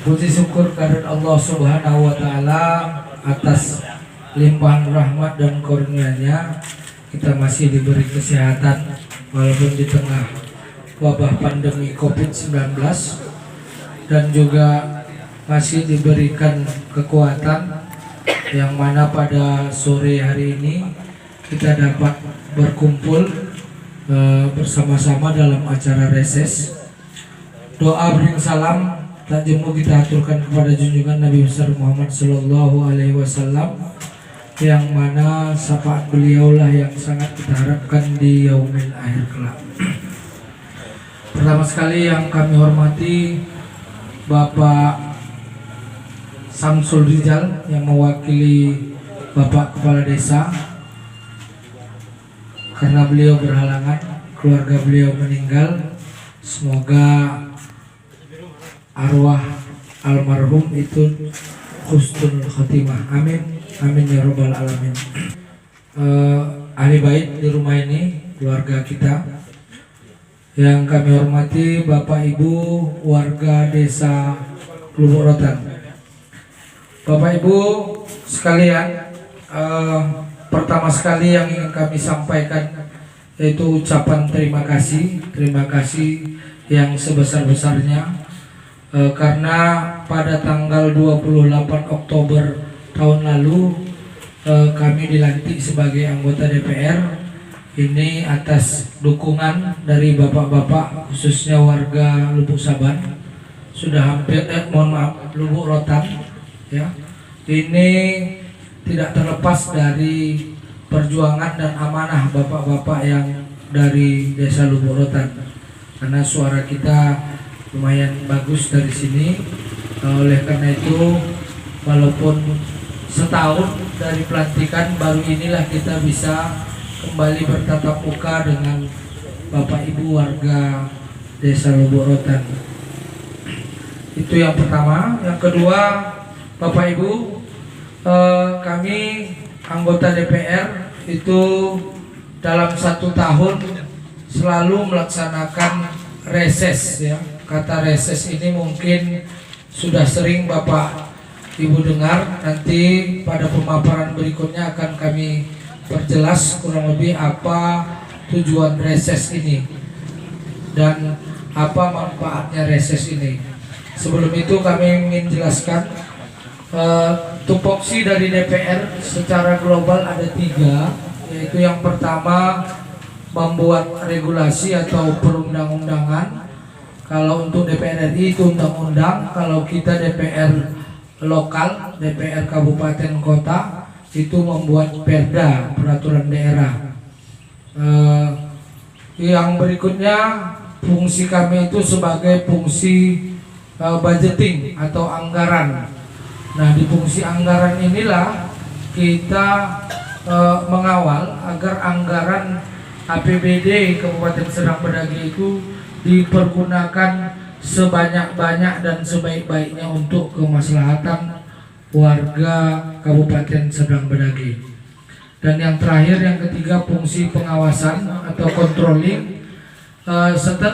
Puji syukur kehadirat Allah Subhanahu wa taala atas limpahan rahmat dan karunia-Nya kita masih diberi kesehatan walaupun di tengah wabah pandemi Covid-19, dan juga masih diberikan kekuatan yang mana pada sore hari ini kita dapat berkumpul bersama-sama dalam acara reses. Doa bering salam tak jemu kita aturkan kepada junjungan Nabi besar Muhammad Sallallahu Alaihi Wasallam, yang mana syafaat beliau lah yang sangat kita harapkan di yaumil akhir kelak. Pertama sekali yang kami hormati Bapak Samsul Rizal yang mewakili Bapak Kepala Desa, karena beliau berhalangan, keluarga beliau meninggal. Semoga arwah almarhum itu husnul khotimah, amin amin ya robbal alamin. Ahli bait di rumah ini, keluarga kita yang kami hormati, Bapak Ibu warga desa Lubuk Rotan, Bapak Ibu sekalian, pertama sekali yang ingin kami sampaikan yaitu ucapan terima kasih yang sebesar-besarnya, karena pada tanggal 28 Oktober tahun lalu kami dilantik sebagai anggota DPR ini atas dukungan dari bapak-bapak, khususnya warga Lubuk Saban, sudah hampir Lubuk Rotan ya. Ini tidak terlepas dari perjuangan dan amanah bapak-bapak yang dari desa Lubuk Rotan, karena suara kita lumayan bagus dari sini. Oleh karena itu, walaupun setahun dari pelantikan, baru inilah kita bisa kembali bertatap muka dengan Bapak Ibu warga desa Lubuk Rotan. Itu yang pertama. Yang kedua, Bapak Ibu, kami anggota DPR itu dalam 1 tahun selalu melaksanakan reses ya. Kata reses ini mungkin sudah sering Bapak Ibu dengar. Nanti pada pemaparan berikutnya akan kami perjelas kurang lebih apa tujuan reses ini dan apa manfaatnya reses ini. Sebelum itu kami ingin jelaskan tupoksi dari DPR secara global ada 3, yaitu yang pertama membuat regulasi atau perundang-undangan. Kalau untuk DPR RI itu undang-undang, kalau kita DPR lokal, DPR kabupaten kota itu membuat perda, peraturan daerah. Yang berikutnya fungsi kami itu sebagai fungsi budgeting atau anggaran. Nah, di fungsi anggaran inilah kita mengawal agar anggaran APBD Kabupaten Serdang Bedagai itu dipergunakan sebanyak-banyak dan sebaik-baiknya untuk kemaslahatan warga Kabupaten Serdang Bedagai. Dan yang terakhir, yang ketiga, fungsi pengawasan atau controlling.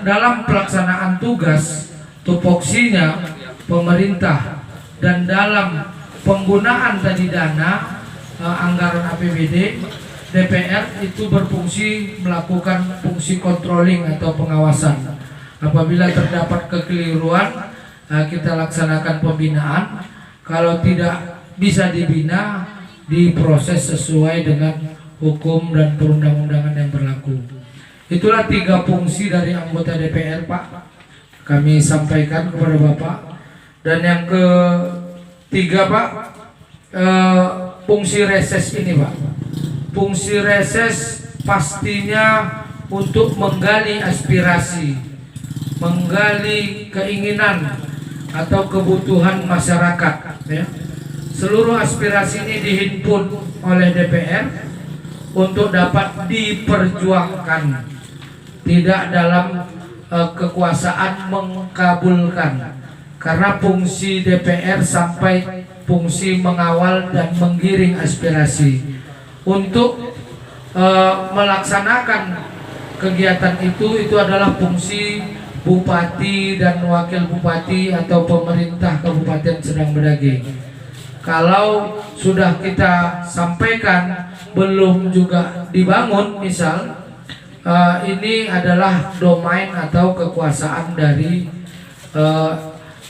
Dalam pelaksanaan tugas tupoksinya pemerintah dan dalam penggunaan tadi dana anggaran APBD, DPR itu berfungsi melakukan fungsi controlling atau pengawasan. Apabila terdapat kekeliruan, kita laksanakan pembinaan. Kalau tidak bisa dibina, diproses sesuai dengan hukum dan perundang-undangan yang berlaku. Itulah 3 fungsi dari anggota DPR, Pak, kami sampaikan kepada Bapak. Dan yang ketiga, Pak, fungsi reses ini, Pak. Fungsi reses pastinya untuk menggali aspirasi, menggali keinginan atau kebutuhan masyarakat ya. Seluruh aspirasi ini dihimpun oleh DPR untuk dapat diperjuangkan, tidak dalam kekuasaan mengkabulkan, karena fungsi DPR sampai fungsi mengawal dan menggiring aspirasi. Untuk melaksanakan kegiatan itu adalah fungsi bupati dan wakil bupati atau pemerintah Kabupaten Serdang Bedagai. Kalau sudah kita sampaikan belum juga dibangun, misal ini adalah domain atau kekuasaan dari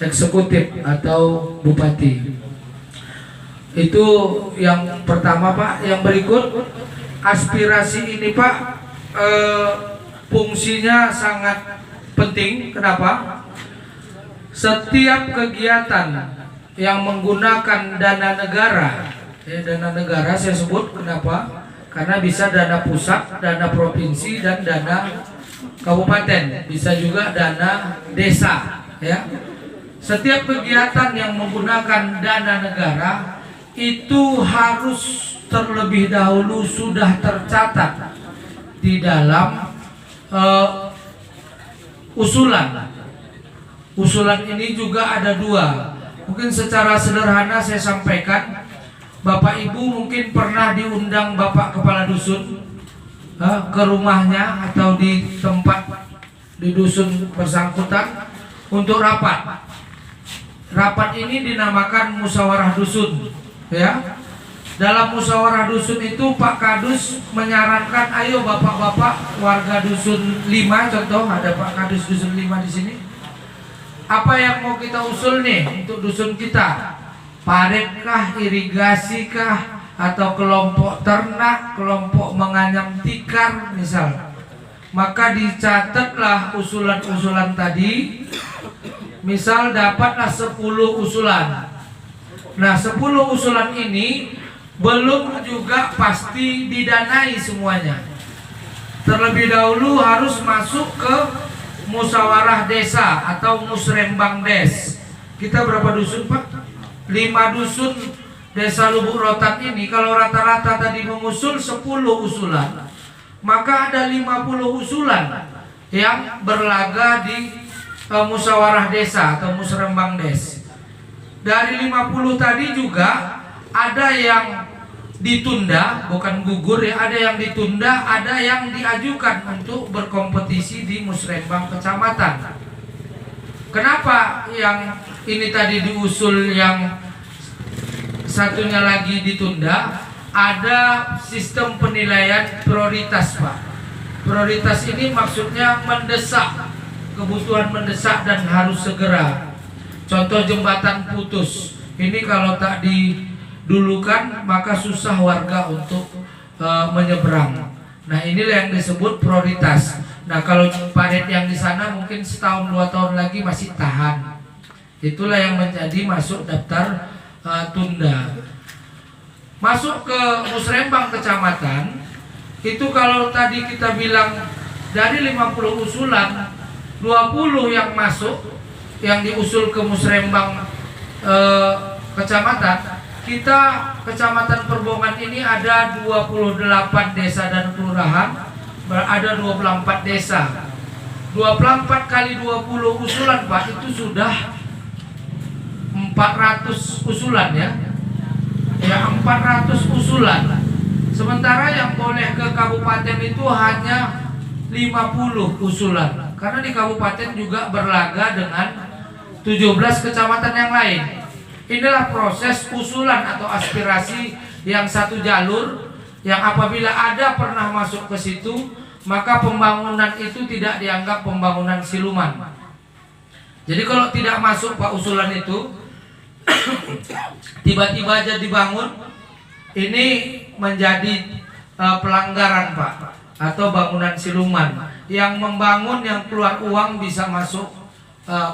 eksekutif atau bupati. Itu yang pertama Pak. Yang berikut, aspirasi ini Pak fungsinya sangat penting. Kenapa? Setiap kegiatan yang menggunakan dana negara, dana negara saya sebut, kenapa? Karena bisa dana pusat, dana provinsi, dan dana kabupaten, bisa juga dana desa, ya. Setiap kegiatan yang menggunakan dana negara itu harus terlebih dahulu sudah tercatat di dalam usulan. Usulan ini juga ada dua. Mungkin secara sederhana saya sampaikan, Bapak Ibu mungkin pernah diundang Bapak Kepala Dusun ke rumahnya atau di tempat di dusun bersangkutan untuk rapat. Rapat ini dinamakan musyawarah dusun, ya. Dalam musyawarah dusun itu Pak Kadus menyarankan, ayo bapak-bapak warga dusun 5, contoh ada Pak Kadus dusun 5 di sini. Apa yang mau kita usul nih untuk dusun kita? Parit kah, irigasi kah, atau kelompok ternak, kelompok menganyam tikar misal. Maka dicatatlah usulan-usulan tadi. Misal dapatlah 10 usulan. Nah, 10 usulan ini belum juga pasti didanai semuanya. Terlebih dahulu harus masuk ke musyawarah desa atau musrembang des. Kita berapa dusun Pak? 5 dusun desa Lubuk Rotan ini. Kalau rata-rata tadi mengusul 10 usulan, maka ada 50 usulan yang berlaga di musyawarah desa atau musrembang des. Dari 50 tadi juga ada yang ditunda, bukan gugur ya, ada yang ditunda, ada yang diajukan untuk berkompetisi di musrembang kecamatan. Kenapa yang ini tadi diusul, yang satunya lagi ditunda? Ada sistem penilaian prioritas Pak. Prioritas ini maksudnya mendesak, kebutuhan mendesak dan harus segera. Contoh jembatan putus, ini kalau tak didulukan maka susah warga untuk menyeberang. Nah, inilah yang disebut prioritas. Nah, kalau parit yang di sana mungkin setahun 2 tahun lagi masih tahan. Itulah yang menjadi masuk daftar tunda. Masuk ke musrembang kecamatan, itu kalau tadi kita bilang dari 50 usulan 20 yang masuk, yang diusul ke musrembang kecamatan. Kita kecamatan Perbongan ini ada 28 desa dan kelurahan, ada 24 desa. 24 kali 20 usulan Pak, itu sudah 400 usulan ya. Ya, 400 usulan. Sementara yang boleh ke kabupaten itu hanya 50 usulan. Karena di kabupaten juga berlaga dengan 17 kecamatan yang lain. Inilah proses usulan atau aspirasi yang satu jalur, yang apabila ada pernah masuk ke situ, maka pembangunan itu tidak dianggap pembangunan siluman. Jadi kalau tidak masuk Pak usulan itu, tiba-tiba aja dibangun, ini menjadi pelanggaran Pak, atau bangunan siluman. Yang membangun, yang keluar uang bisa masuk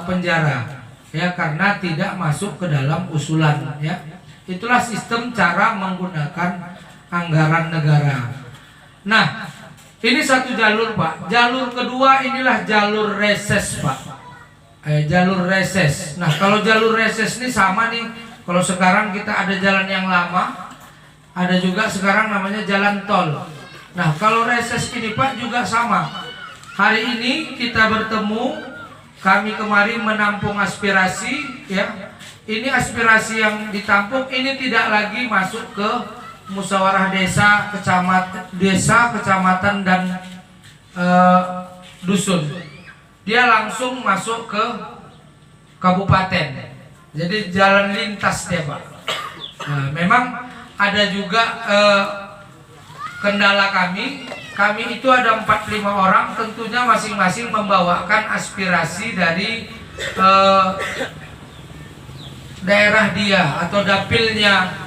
penjara, ya, karena tidak masuk ke dalam usulan, ya. Itulah sistem cara menggunakan anggaran negara. Nah, ini satu jalur Pak. Jalur kedua inilah jalur reses Pak. Jalur reses. Nah, kalau jalur reses ini sama nih. Kalau sekarang kita ada jalan yang lama, ada juga sekarang namanya jalan tol. Nah, kalau reses ini Pak juga sama. Hari ini kita bertemu, kami kemarin menampung aspirasi, ya. Ini aspirasi yang ditampung ini tidak lagi masuk ke musyawarah desa, kecamatan, dan dusun. dia langsung masuk ke kabupaten. Jadi jalan lintas dia Pak. Nah, memang ada juga kendala kami itu ada 45 orang, tentunya masing-masing membawakan aspirasi dari daerah dia atau dapilnya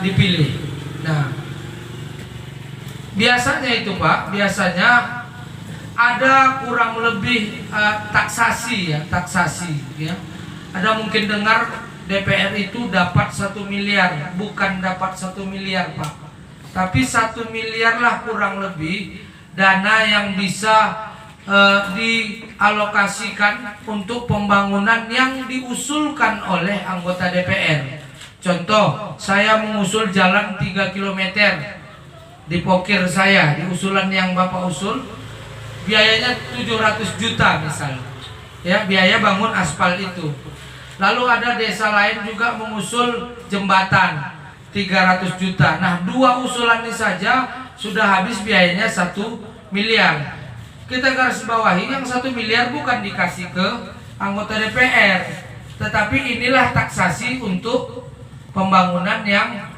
dipilih. Nah, biasanya itu Pak, biasanya ada kurang lebih taksasi ya. Ada mungkin dengar DPR itu dapat 1 miliar, bukan dapat 1 miliar Pak, tapi 1 miliar lah kurang lebih dana yang bisa dialokasikan untuk pembangunan yang diusulkan oleh anggota DPR. Contoh, saya mengusul jalan 3 km di pokir saya, di usulan yang Bapak usul, biayanya 700 juta misalnya, ya, biaya bangun aspal itu. Lalu ada desa lain juga mengusul jembatan 300 juta. Nah, 2 usulan ini saja sudah habis biayanya 1 miliar. Kita garis bawahi, yang 1 miliar bukan dikasih ke anggota DPR, tetapi inilah taksasi untuk pembangunan yang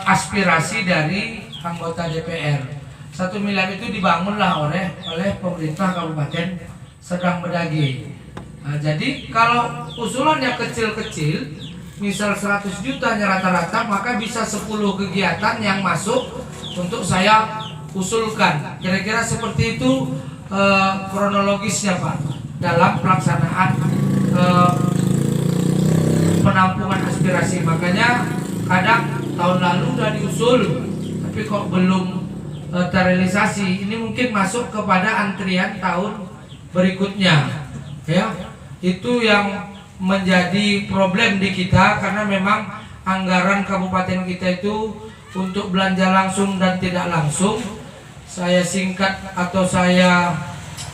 aspirasi dari anggota DPR. 1 miliar itu dibangunlah oleh pemerintah Kabupaten Serdang Bedagai. Nah, jadi kalau usulannya kecil-kecil, misal 100 juta rata-rata, maka bisa 10 kegiatan yang masuk untuk saya usulkan. Kira-kira seperti itu kronologisnya Pak, dalam pelaksanaan penampungan aspirasi. Makanya kadang tahun lalu udah diusul, tapi kok belum terrealisasi. Ini mungkin masuk kepada antrian tahun berikutnya, ya. Itu yang menjadi problem di kita, karena memang anggaran kabupaten kita itu untuk belanja langsung dan tidak langsung. Saya singkat atau saya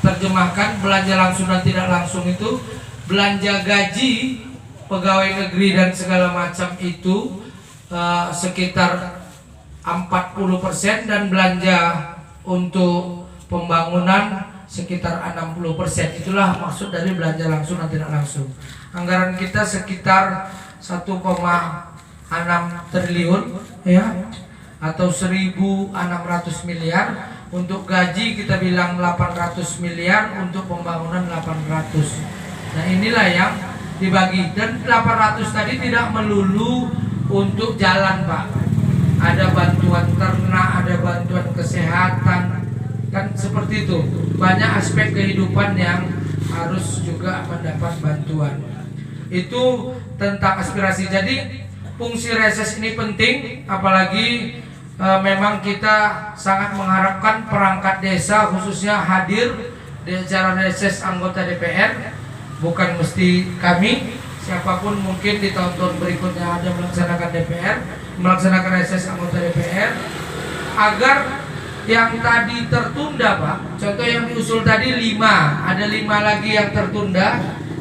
terjemahkan, belanja langsung dan tidak langsung itu belanja gaji pegawai negeri dan segala macam itu sekitar 40%, dan belanja untuk pembangunan sekitar 60%. Itulah maksud dari belanja langsung dan tidak langsung. Anggaran kita sekitar 1,6 triliun ya, atau 1.600 miliar. Untuk gaji kita bilang 800 miliar, untuk pembangunan 800. Nah, inilah yang dibagi. Dan 800 tadi tidak melulu untuk jalan Pak. Ada bantuan ternak, ada bantuan kesehatan, kan seperti itu. Banyak aspek kehidupan yang harus juga mendapat bantuan. Itu tentang aspirasi. Jadi fungsi reses ini penting, apalagi memang kita sangat mengharapkan perangkat desa khususnya hadir di acara reses anggota DPR. Bukan mesti kami, siapapun mungkin di tahun-tahun berikutnya ada melaksanakan DPR, melaksanakan reses anggota DPR, agar yang tadi tertunda Pak, contoh yang diusul tadi 5, ada 5 lagi yang tertunda.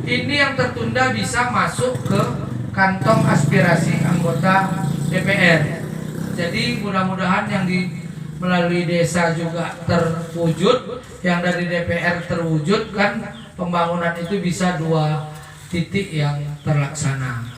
Ini yang tertunda bisa masuk ke kantong aspirasi anggota DPR. Jadi mudah-mudahan yang melalui desa juga terwujud, yang dari DPR terwujud, kan pembangunan itu bisa 2 titik yang terlaksana.